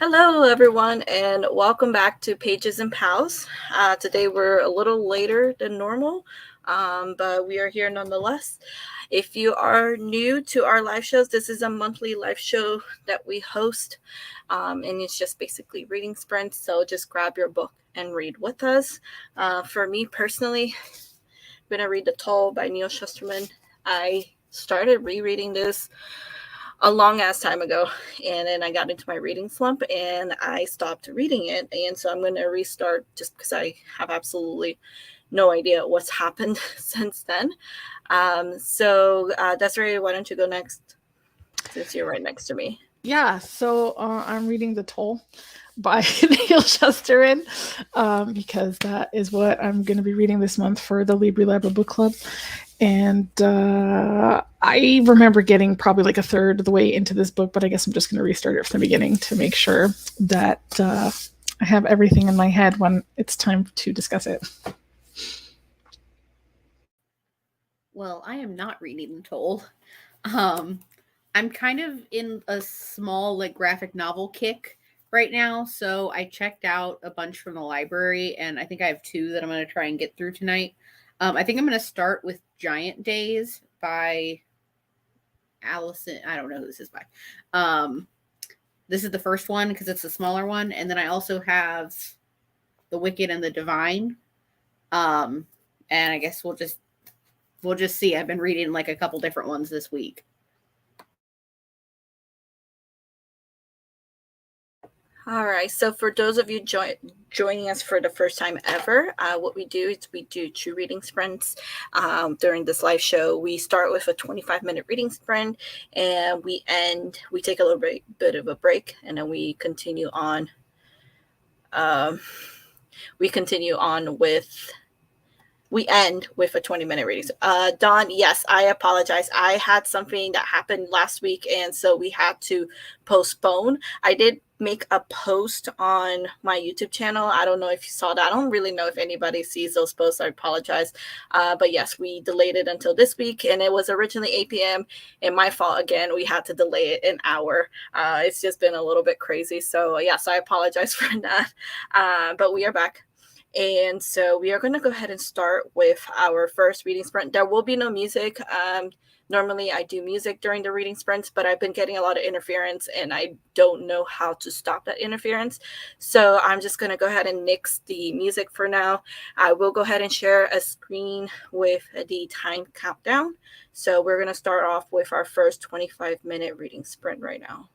Hello, everyone, and welcome back to Pages and Pals. Today we're a little later than normal, but we are here nonetheless. If you are new to our live shows, this is a monthly live show that we host, and it's just basically reading sprints. So just grab your book and read with us. For me personally, I'm going to read The Toll by Neil Shusterman. I started rereading this a long ass time ago, and then I got into my reading slump and I stopped reading it, and so I'm going to restart just because I have absolutely no idea what's happened since then. So Desiree, why don't you go next since you're right next to me? Yeah, so I'm reading The Toll by Neil Shusterman because that is what I'm going to be reading this month for the LibriLabra book club. And I remember getting probably like a third of the way into this book, but I guess I'm just going to restart it from the beginning to make sure that I have everything in my head when it's time to discuss it. Well, I am not reading Toll. I'm kind of in a small like graphic novel kick right now, so I checked out a bunch from the library, and I think I have two that I'm going to try and get through tonight. I think I'm going to start with Giant Days by Allison. I don't know who this is by. This is the first one because it's the smaller one, and then I also have The Wicked and the Divine. And I guess we'll just see. I've been reading like a couple different ones this week. All right, so for those of you joining us for the first time ever, what we do is we do 2 reading sprints during this live show. We start with a 25-minute reading sprint, and we take a little bit of a break, and then we continue on. We end with a 20-minute reading. Dawn, yes, I apologize. I had something that happened last week, and so we had to postpone. I did make a post on my YouTube channel. I don't know if you saw that. I don't really know if anybody sees those posts. I apologize. But yes, we delayed it until this week, and it was originally 8 p.m. And my fault again. We had to delay it an hour. It's just been a little bit crazy. So yes, I apologize for that. But we are back. And so we are going to go ahead and start with our first reading sprint. There will be no music. Normally I do music during the reading sprints, but I've been getting a lot of interference and I don't know how to stop that interference. So I'm just going to go ahead and nix the music for now. I will go ahead and share a screen with the time countdown. So we're going to start off with our first 25-minute reading sprint right now.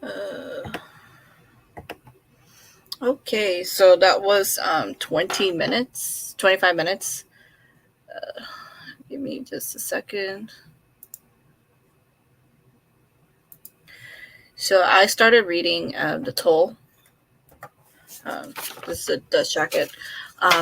Uh, okay, so that was 20 minutes, 25 minutes. Give me just a second. So I started reading The Toll. This is the jacket.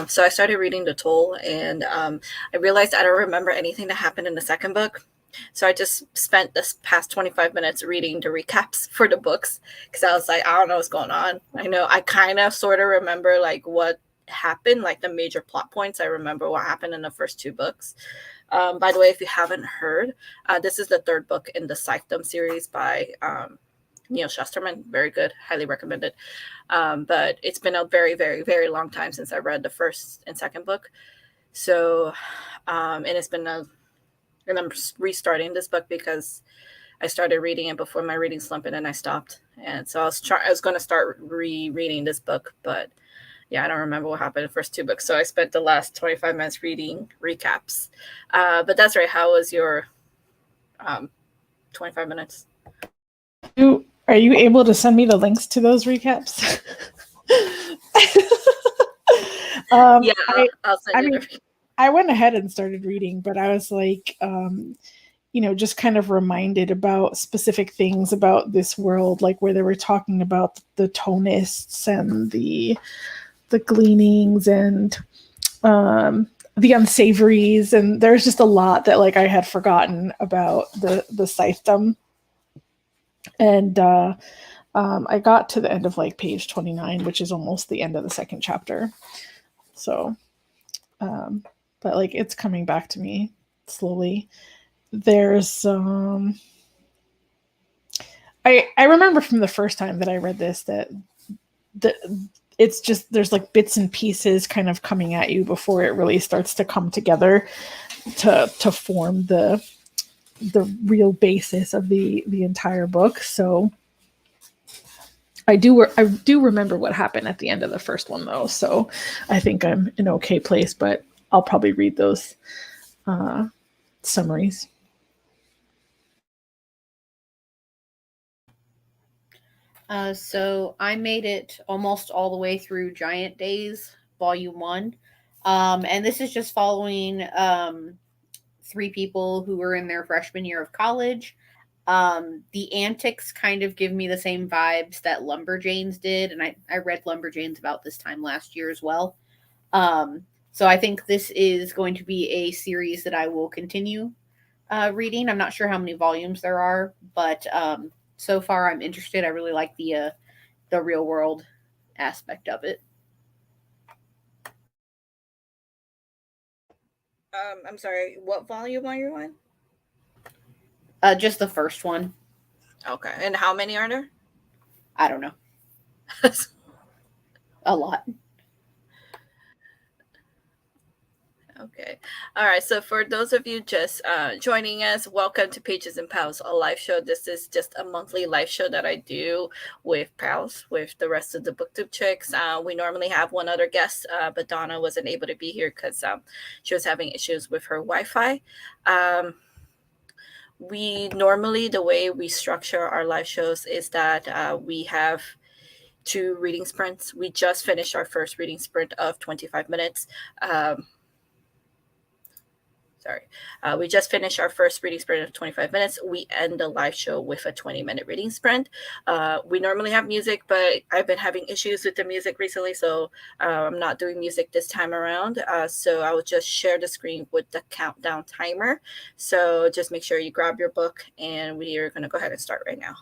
So I started reading The Toll, and I realized I don't remember anything that happened in the second book. So I just spent this past 25 minutes reading the recaps for the books because I was like, I don't know what's going on. I know I kind of sort of remember like what happened, like the major plot points. I remember what happened in the first two books. By the way, if you haven't heard, this is the third book in the Scythedom series by Neil Shusterman. Very good. Highly recommended. But it's been a very, very, very long time since I read the first and second book. So, and it's been and I'm restarting this book because I started reading it before my reading slump and then I stopped. And so I was going to start rereading this book, but yeah, I don't remember what happened in the first two books. So I spent the last 25 minutes reading recaps. But that's right. How was your 25 minutes? Are you able to send me the links to those recaps? Yeah, I'll send you the I went ahead and started reading, but I was like, just kind of reminded about specific things about this world, like where they were talking about the Tonists and the Gleanings and the Unsavories, and there's just a lot that like I had forgotten about the Scythedom. And I got to the end of like page 29, which is almost the end of the second chapter. So, but like it's coming back to me slowly. There's I remember from the first time that I read this that it's just there's like bits and pieces kind of coming at you before it really starts to come together to form the real basis of the entire book. So I do remember what happened at the end of the first one though, so I think I'm in an okay place, but I'll probably read those summaries. So I made it almost all the way through Giant Days, Volume 1. And this is just following three people who were in their freshman year of college. The antics kind of give me the same vibes that Lumberjanes did, and I read Lumberjanes about this time last year as well. So I think this is going to be a series that I will continue reading. I'm not sure how many volumes there are, but so far I'm interested. I really like the real world aspect of it. I'm sorry, what volume are you on? Just the first one. Okay, and how many are there? I don't know. A lot. Okay. All right. So for those of you just joining us, welcome to Pages and Pals, a live show. This is just a monthly live show that I do with pals, with the rest of the BookTube chicks. We normally have one other guest, but Donna wasn't able to be here because she was having issues with her Wi-Fi. We normally, the way we structure our live shows is that we have 2 reading sprints. We just finished our first reading sprint of 25 minutes. We just finished our first reading sprint of 25 minutes. We end the live show with a 20-minute reading sprint. We normally have music, but I've been having issues with the music recently, so I'm not doing music this time around. So I will just share the screen with the countdown timer. So just make sure you grab your book, and we are going to go ahead and start right now.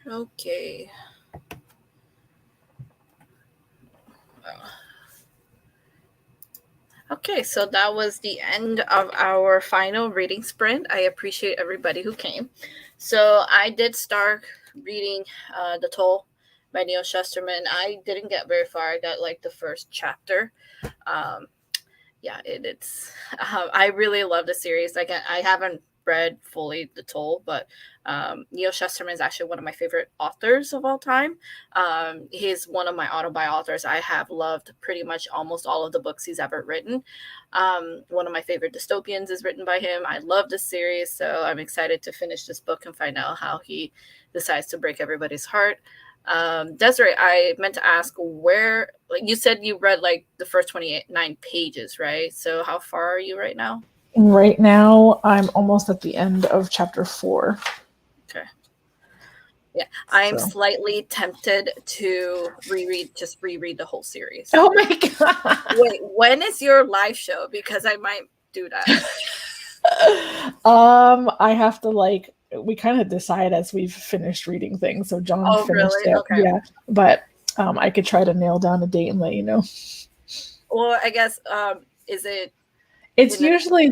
Okay. Okay, so that was the end of our final reading sprint. I appreciate everybody who came. So I did start reading The Toll by Neil Shusterman. I didn't get very far. I got like the first chapter. Yeah, it's. I really love the series. Like I haven't read fully The Toll, but Neil Shusterman is actually one of my favorite authors of all time. He's one of my auto-buy authors. I have loved pretty much almost all of the books he's ever written. One of my favorite dystopians is written by him. I love this series, so I'm excited to finish this book and find out how he decides to break everybody's heart. Desiree, I meant to ask where, like you said you read like the first 29 pages, right? So how far are you right now? Right now, I'm almost at the end of chapter 4. Okay. Yeah, I'm So. slightly tempted to reread the whole series. Oh my god! Wait, when is your live show? Because I might do that. I have to we kind of decide as we've finished reading things. So John finished really? it, Okay. yeah. But I could try to nail down a date and let you know. Well, I guess is it? It's usually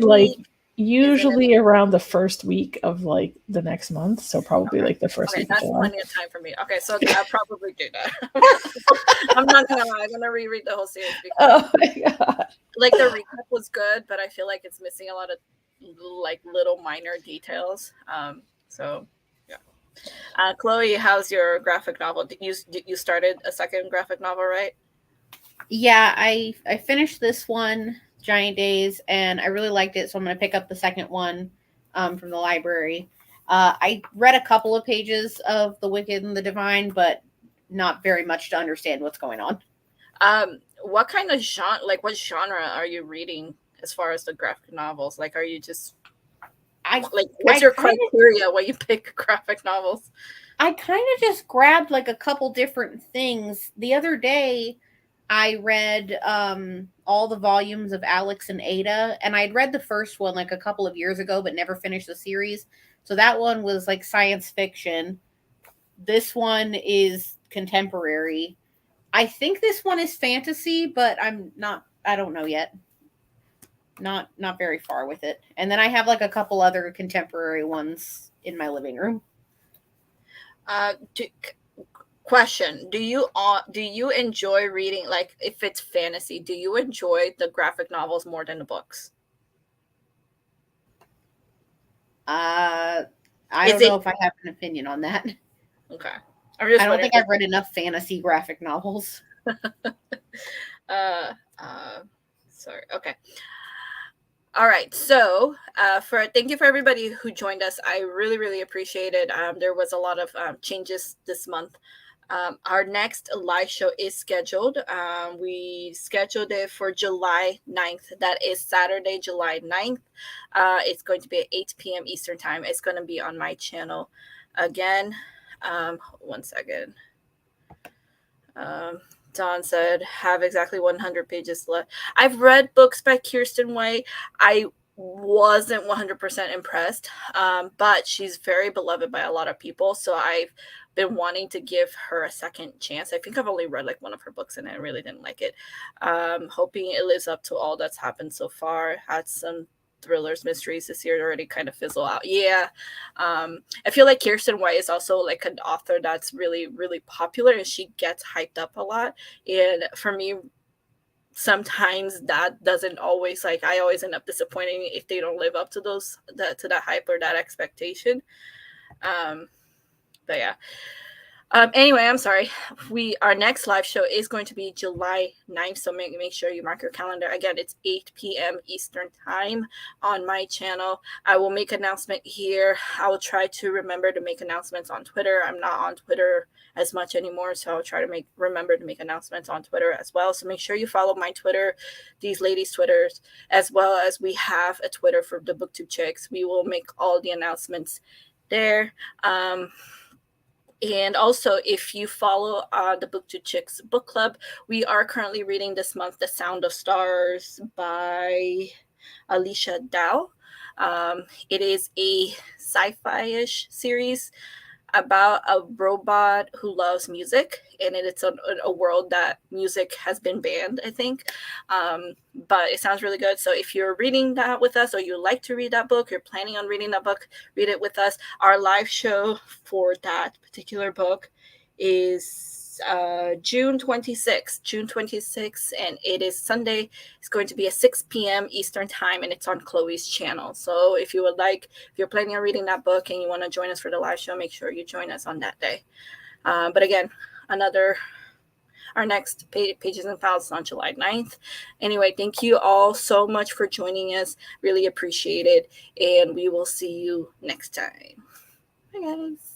around the first week of like the next month, so probably like the first week of July. That's plenty of time for me. Okay, so I'll probably do that. I'm not gonna lie, I'm gonna reread the whole series because oh my god, like the recap was good, but I feel like it's missing a lot of like little minor details. So yeah. Chloe, how's your graphic novel? You started a second graphic novel, right? Yeah, I finished this one, Giant Days, and I really liked it, so I'm going to pick up the second one from the library. I read a couple of pages of The Wicked and the Divine, but not very much to understand what's going on. What kind of genre, like what genre are you reading as far as the graphic novels? Like, are you just what's your criteria when you pick graphic novels? I kind of just grabbed like a couple different things. The other day, I read all the volumes of Alex and Ada, and I'd read the first one like a couple of years ago, but never finished the series. So that one was like science fiction. This one is contemporary. I think this one is fantasy, but I don't know yet. Not very far with it. And then I have like a couple other contemporary ones in my living room. Question: Do you enjoy reading, like if it's fantasy? Do you enjoy the graphic novels more than the books? I don't know if I have an opinion on that. Okay, I don't think I've read enough fantasy graphic novels. Sorry. Okay. All right. So, thank you for everybody who joined us. I really, really appreciate it. There was a lot of changes this month. Our next live show is scheduled. We scheduled it for July 9th. That is Saturday, July 9th. It's going to be at 8 p.m. Eastern Time. It's going to be on my channel again. 1 second. Dawn said, have exactly 100 pages left. I've read books by Kirsten White. I wasn't 100% impressed, but she's very beloved by a lot of people. So I've been wanting to give her a second chance. I think I've only read like one of her books and I really didn't like it. Hoping it lives up to all that's happened so far. Had some thrillers, mysteries this year already kind of fizzle out. Yeah. I feel like Kirsten White is also like an author that's really, really popular and she gets hyped up a lot. And for me, sometimes that doesn't always, like, I always end up disappointing if they don't live up to that hype or that expectation. But yeah. Anyway, I'm sorry. Our next live show is going to be July 9th, so make sure you mark your calendar. Again, it's 8 p.m. Eastern Time on my channel. I will make an announcement here. I will try to remember to make announcements on Twitter. I'm not on Twitter as much anymore, so I'll try to remember to make announcements on Twitter as well. So make sure you follow my Twitter, these ladies' Twitters, as well as we have a Twitter for the BookTube Chicks. We will make all the announcements there. And also, if you follow the BookTube Chicks book club, we are currently reading this month The Sound of Stars by Alicia Dow. It is a sci-fi-ish series. about a robot who loves music, and it's a world that music has been banned, I think. But it sounds really good. So if you're reading that with us, or you like to read that book, you're planning on reading that book, read it with us. Our live show for that particular book is June 26th, and it is Sunday. It's going to be at 6 p.m. Eastern time, and it's on Chloe's channel. So if you're planning on reading that book and you want to join us for the live show, make sure you join us on that day. But again, our next Pages and Files is on July 9th. Anyway, thank you all so much for joining us. Really appreciate it. And we will see you next time. Bye, guys.